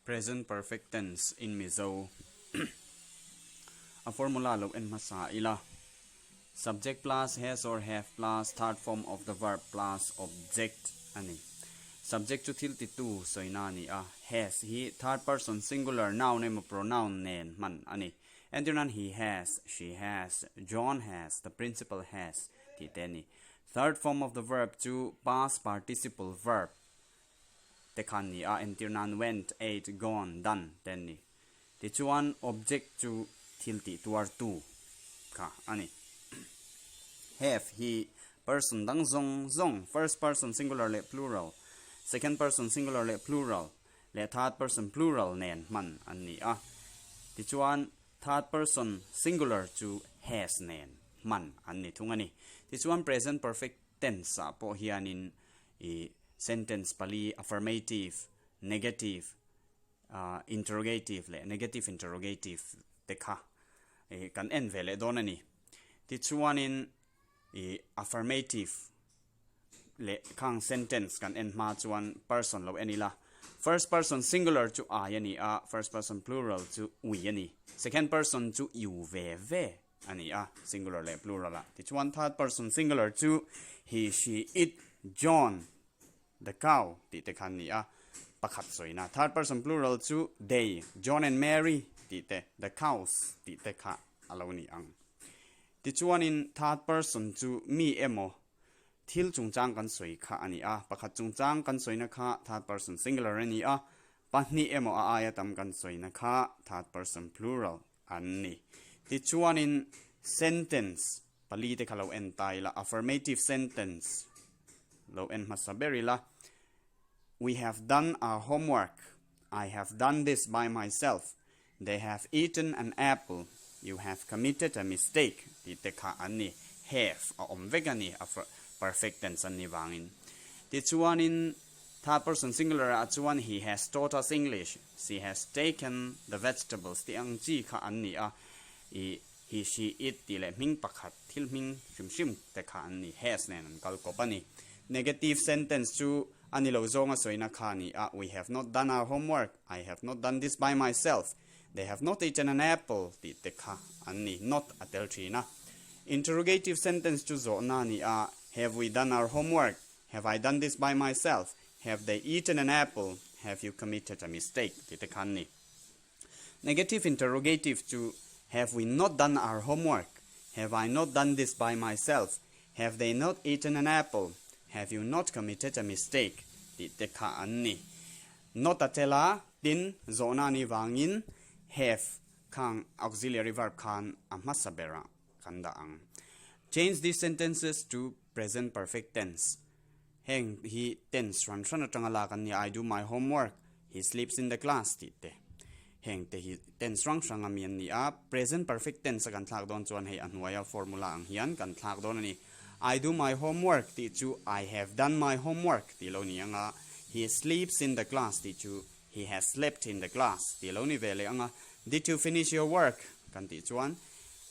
present perfect tense in mizo a formula lo en masaila subject plus has or have plus third form of the verb plus object ani subject to thil ti tu soina ni a has he third person singular noun em pronoun nen man ani and then he has, she has, John has, the principal has ti teni third form of the verb to past participle verb te khan ni a entirnan went ate gone done ten ni ti chuan object to thilti tuar tu ka ani have he person dang zong first person singular le plural second person singular le plural le third person plural nen man ani a ti chuan third person singular to has nen man ani thungani ti chuan present perfect tense a po hianin I sentence pali affirmative negative interrogative le negative interrogative te kha kan en vele don ani ti chuanin affirmative le khang sentence kan en ma chuan person lo ani la first person singular to I ani a first person plural to we ani second person to you ve ani a singular le plural la ti chuan third person singular to he she it John the cow ti te khan ni a pakhat soina third person plural to they John and Mary ti te the cows ti te kha aloni ang ti chuan in third person to me emo thil chungchang kan soi kha ani a pakhat chungchang kan soina kha third person singular ani a pahni emo a aya tam kan soina kha third person plural ani ti chuan in sentence pali te khalo en tai la affirmative sentence lo en masaberi la we have done our homework. I have done this by myself. They have eaten an apple. You have committed a mistake. Ti te kha ani have a omvegani a perfect tense ani wangin. Ti chuan in third person singular a chuan he has taught us English. She has taken the vegetables. Ti ang chi kha ani a he she it ti le ming pakhat thil ming shim te kha ani has nen kal kopani negative sentence to anilo zonga soina khani we have not done our homework. I have not done this by myself. They have not eaten an apple. Ti te kha ani not ateltrina interrogative sentence to zona ni have we done our homework? Have I done this by myself? Have they eaten an apple? Have you committed a mistake? Ti te khani negative interrogative to have we not done our homework? Have I not done this by myself? Have they not eaten an apple? Have you not committed a mistake? Ti te kha anni not atela tin zona ni wangin have kang auxiliary verb khan amasabera kanda ang change these sentences to present perfect tense heng he tense ran atangala kan ni I do my homework. He sleeps in the class ti te heng te hi tense rang amian ni present perfect tense kan thlak don chuan hei anwaya formula ang hian kan thlak don ani I do my homework ti chu I have done my homework ti lo ni anga he sleeps in the class ti chu he has slept in the class ti lo ni vele anga did you finish your work kan ti chuan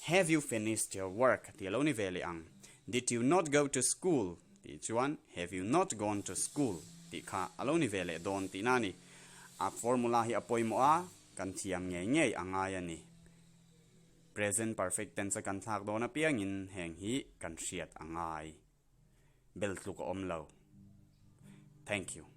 have you finished your work ti lo ni vele ang did you not go to school ti chuan have you not gone to school ti kha alo ni vele don ti nani a formula hi apoi mo a kan thiam nge anga ya ni present perfect tense kan thak dona piangin heng hi kan hriat angai bel tluk om lo thank you